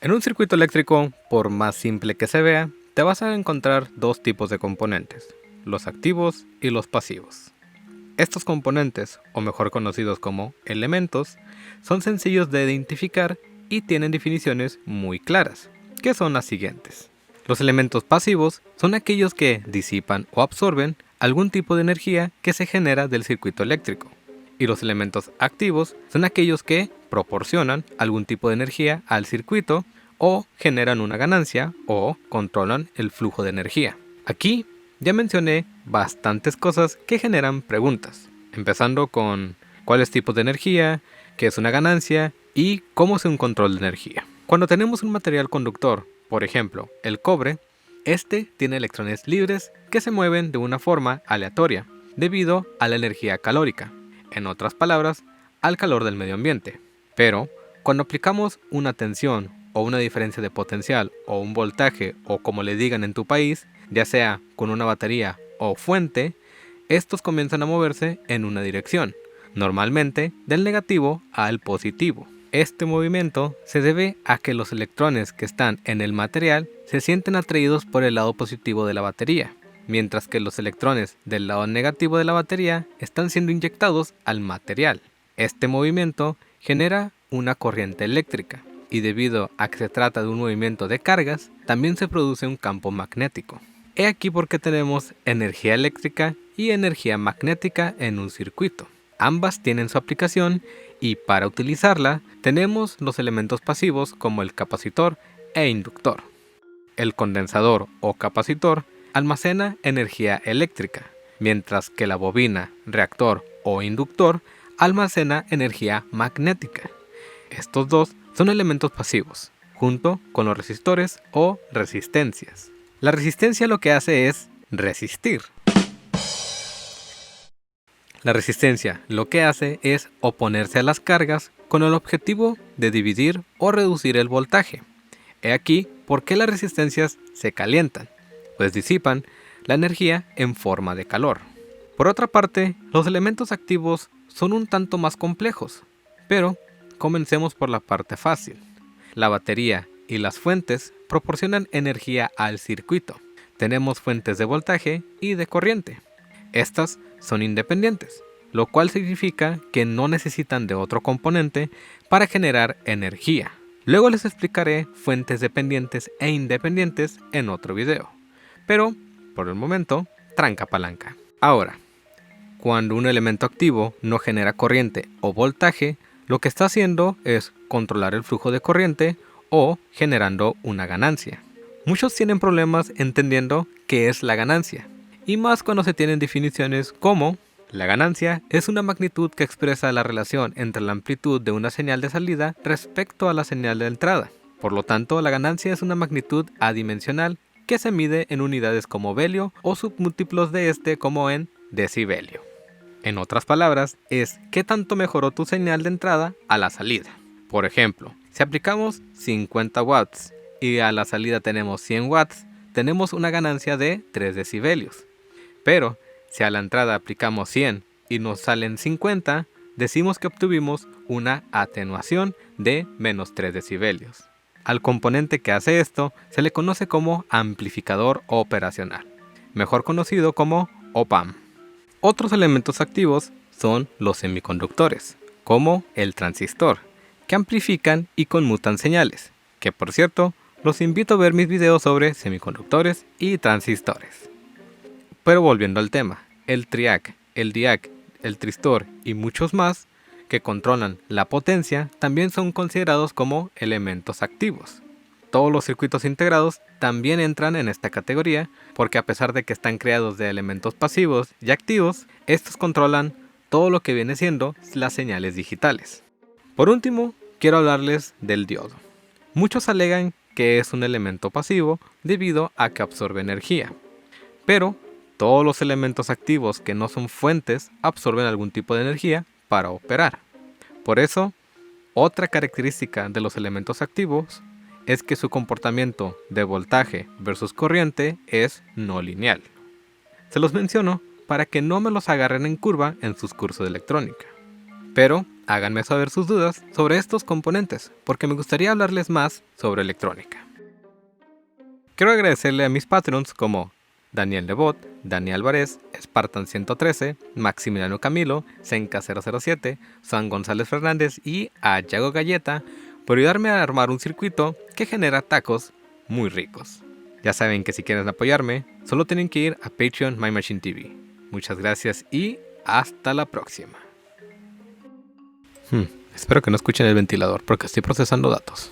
En un circuito eléctrico, por más simple que se vea, te vas a encontrar dos tipos de componentes, los activos y los pasivos. Estos componentes, o mejor conocidos como elementos, son sencillos de identificar y tienen definiciones muy claras, que son las siguientes. Los elementos pasivos son aquellos que disipan o absorben algún tipo de energía que se genera del circuito eléctrico. Y los elementos activos son aquellos que proporcionan algún tipo de energía al circuito o generan una ganancia o controlan el flujo de energía. Aquí ya mencioné bastantes cosas que generan preguntas, empezando con cuáles tipos de energía, qué es una ganancia y cómo es un control de energía. Cuando tenemos un material conductor, por ejemplo, el cobre, este tiene electrones libres que se mueven de una forma aleatoria, debido a la energía calórica, en otras palabras, al calor del medio ambiente. Pero, cuando aplicamos una tensión o una diferencia de potencial o un voltaje o como le digan en tu país, ya sea con una batería o fuente, estos comienzan a moverse en una dirección, normalmente del negativo al positivo. Este movimiento se debe a que los electrones que están en el material se sienten atraídos por el lado positivo de la batería, mientras que los electrones del lado negativo de la batería están siendo inyectados al material. Este movimiento genera una corriente eléctrica, y debido a que se trata de un movimiento de cargas, también se produce un campo magnético. He aquí por qué tenemos energía eléctrica y energía magnética en un circuito. Ambas tienen su aplicación y para utilizarla tenemos los elementos pasivos como el capacitor e inductor. El condensador o capacitor almacena energía eléctrica, mientras que la bobina, reactor o inductor almacena energía magnética. Estos dos son elementos pasivos, junto con los resistores o resistencias. La resistencia lo que hace es resistir. La resistencia lo que hace es oponerse a las cargas con el objetivo de dividir o reducir el voltaje. He aquí por qué las resistencias se calientan, pues disipan la energía en forma de calor. Por otra parte, los elementos activos son un tanto más complejos, pero comencemos por la parte fácil. La batería y las fuentes proporcionan energía al circuito. Tenemos fuentes de voltaje y de corriente. Estas son independientes, lo cual significa que no necesitan de otro componente para generar energía. Luego les explicaré fuentes dependientes e independientes en otro video. Pero, por el momento, tranca palanca. Ahora, cuando un elemento activo no genera corriente o voltaje, lo que está haciendo es controlar el flujo de corriente o generando una ganancia. Muchos tienen problemas entendiendo qué es la ganancia, y más cuando se tienen definiciones como la ganancia es una magnitud que expresa la relación entre la amplitud de una señal de salida respecto a la señal de entrada. Por lo tanto, la ganancia es una magnitud adimensional que se mide en unidades como velio o submúltiplos de este como en decibelio. En otras palabras, es qué tanto mejoró tu señal de entrada a la salida. Por ejemplo, si aplicamos 50 watts y a la salida tenemos 100 watts, tenemos una ganancia de 3 decibelios. Pero, si a la entrada aplicamos 100 y nos salen 50, decimos que obtuvimos una atenuación de menos 3 decibelios. Al componente que hace esto se le conoce como amplificador operacional, mejor conocido como op-amp. Otros elementos activos son los semiconductores, como el transistor, que amplifican y conmutan señales, que por cierto, los invito a ver mis videos sobre semiconductores y transistores. Pero volviendo al tema, el triac, el diac, el tristor y muchos más que controlan la potencia también son considerados como elementos activos. Todos los circuitos integrados también entran en esta categoría porque a pesar de que están creados de elementos pasivos y activos, estos controlan todo lo que viene siendo las señales digitales. Por último, quiero hablarles del diodo. Muchos alegan que es un elemento pasivo debido a que absorbe energía, pero todos los elementos activos que no son fuentes absorben algún tipo de energía para operar. Por eso, otra característica de los elementos activos es que su comportamiento de voltaje versus corriente es no lineal. Se los menciono para que no me los agarren en curva en sus cursos de electrónica. Pero háganme saber sus dudas sobre estos componentes, porque me gustaría hablarles más sobre electrónica. Quiero agradecerle a mis patrons como Daniel Lebot, Dani Álvarez, Spartan 113, Maximiliano Camilo, Senka 007, San González Fernández y a Yago Galleta por ayudarme a armar un circuito que genera tacos muy ricos. Ya saben que si quieren apoyarme, solo tienen que ir a Patreon My Machine TV. Muchas gracias y hasta la próxima. Espero que no escuchen el ventilador porque estoy procesando datos.